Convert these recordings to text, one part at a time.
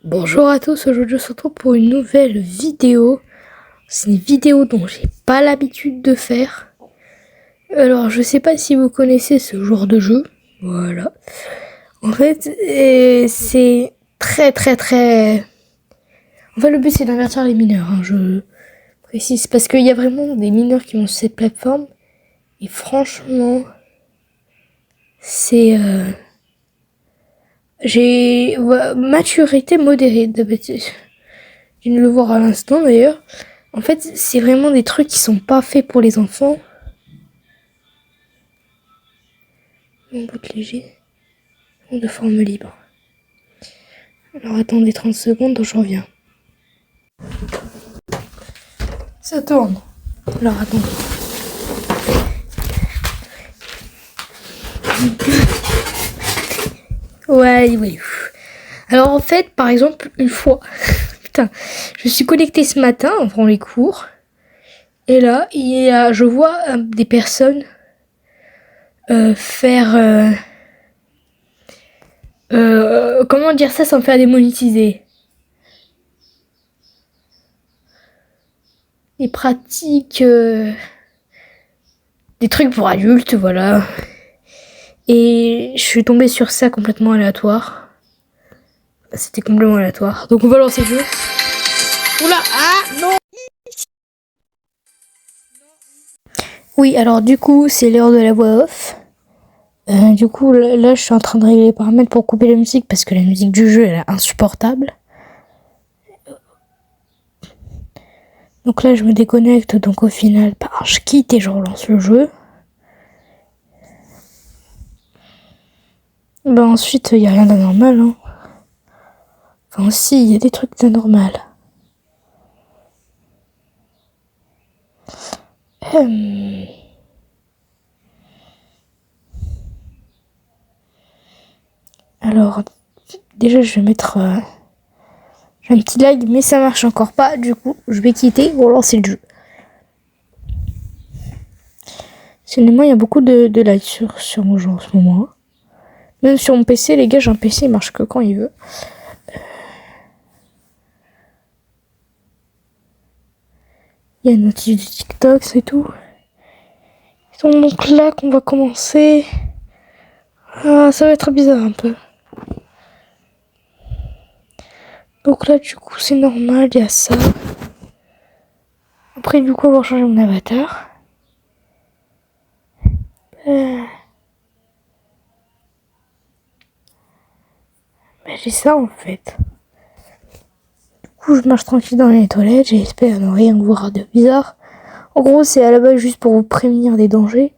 Bonjour à tous, aujourd'hui on se retrouve pour une nouvelle vidéo. C'est une vidéo dont j'ai pas l'habitude de faire. Alors je sais pas si vous connaissez ce genre de jeu. Voilà. En fait, c'est très... En fait le but c'est d'invertir les mineurs, hein, je précise. Parce qu'il y a vraiment des mineurs qui ont cette plateforme. Et franchement, c'est... j'ai maturité modérée d'habitude. Je viens de le voir à l'instant d'ailleurs. En fait, c'est vraiment des trucs qui sont pas faits pour les enfants. Mon bout léger, de forme libre. Alors attendez 30 secondes, je reviens. Ça tourne. Alors attendez. Ouais. Alors en fait, par exemple, une fois, putain, je suis connectée ce matin avant les cours. Et là, je vois des personnes faire... comment dire ça sans me faire démonétiser? Des pratiques... des trucs pour adultes, voilà. Et je suis tombée sur ça complètement aléatoire. C'était complètement aléatoire. Donc on va lancer le jeu. Oula, ah non. Oui, alors du coup, c'est l'heure de la voix off. Du coup, là, je suis en train de régler les paramètres pour couper la musique parce que la musique du jeu, elle est insupportable. Donc là, je me déconnecte. Donc au final, je quitte et je relance le jeu. Ensuite, il n'y a rien d'anormal. Hein. Enfin, si, il y a des trucs d'anormal. Alors, déjà, je vais mettre... j'ai un petit lag, mais ça marche encore pas. Du coup, je vais quitter pour lancer le jeu. Sinon, il y a beaucoup de lag sur mon jeu en ce moment. Même sur mon PC, les gars, j'ai un PC, il marche que quand il veut. Il y a une notif de TikTok, c'est tout. Donc là qu'on va commencer. Ah, ça va être bizarre un peu. Donc là, du coup, c'est normal, il y a ça. Après, du coup, on va changer mon avatar. J'ai ça en fait. Du coup, je marche tranquille dans les toilettes. J'espère ne rien voir de bizarre. En gros, c'est à la base juste pour vous prévenir des dangers.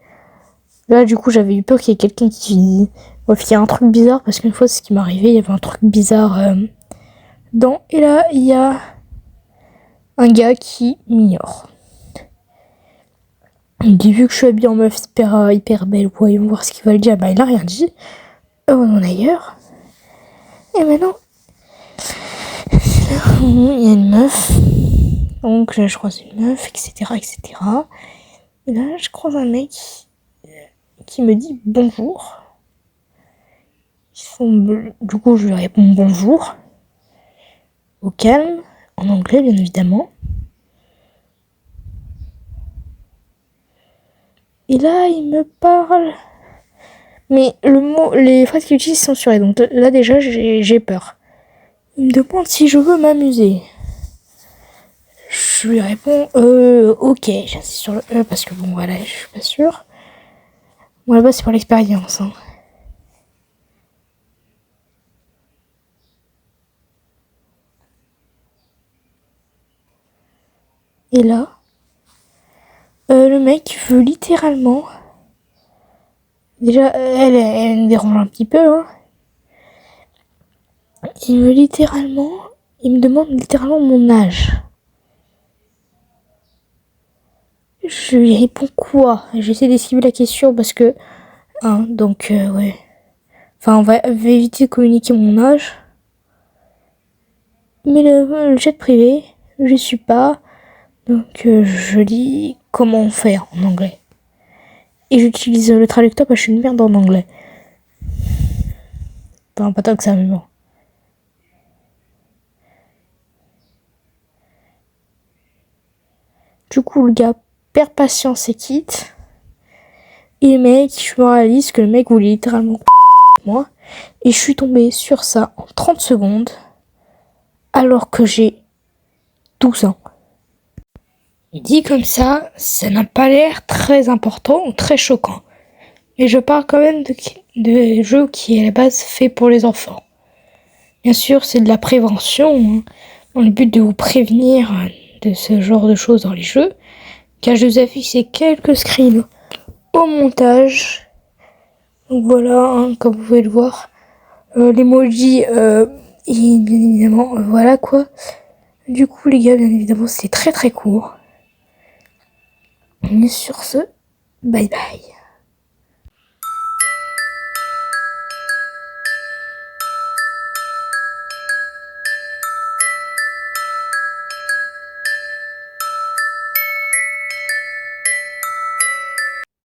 Là, du coup, j'avais eu peur qu'il y ait quelqu'un qui... Bref, il y a un truc bizarre parce qu'une fois, c'est ce qui m'est arrivé. Il y avait un truc bizarre dedans. Et là, il y a un gars qui m'ignore. Il dit, vu que je suis habillée en meuf hyper belle, voyons voir ce qu'il va le dire. Il a rien dit. On ailleurs. Et maintenant, il y a une meuf. Donc là, je croise une meuf, etc. Et là, je croise un mec qui me dit bonjour. Du coup, je lui réponds bonjour. Au calme, en anglais, bien évidemment. Et là, il me parle. Mais les phrases qu'il utilise sont sur. Donc là, déjà, j'ai peur. Il me demande si je veux m'amuser. Je lui réponds ok. J'insiste sur le E parce que bon, voilà, je suis pas sûre. Bon, là-bas, c'est pour l'expérience. Hein. Et là, le mec veut littéralement... Déjà, elle me dérange un petit peu. Hein. Il me demande littéralement mon âge. Je lui réponds quoi? J'essaie d'esquiver la question parce que... Hein, donc, ouais. Enfin, on va éviter de communiquer mon âge. Mais le chat privé, je suis pas. Donc, je dis comment faire en anglais. Et j'utilise le traducteur parce que je suis une merde en anglais. Enfin, pas tant que ça, mais bon. Du coup, le gars perd patience et quitte. Et le mec, je me réalise que le mec voulait littéralement moi. Et je suis tombée sur ça en 30 secondes. Alors que j'ai 12 ans. Dit comme ça n'a pas l'air très important ou très choquant. Mais je parle quand même de jeu qui est à la base fait pour les enfants. Bien sûr, c'est de la prévention, hein, dans le but de vous prévenir de ce genre de choses dans les jeux. Car je vous affiche ces quelques screens au montage. Donc voilà, hein, comme vous pouvez le voir. L'emoji, et bien évidemment, voilà quoi. Du coup, les gars, bien évidemment, c'est très très court. Et sur ce, bye bye.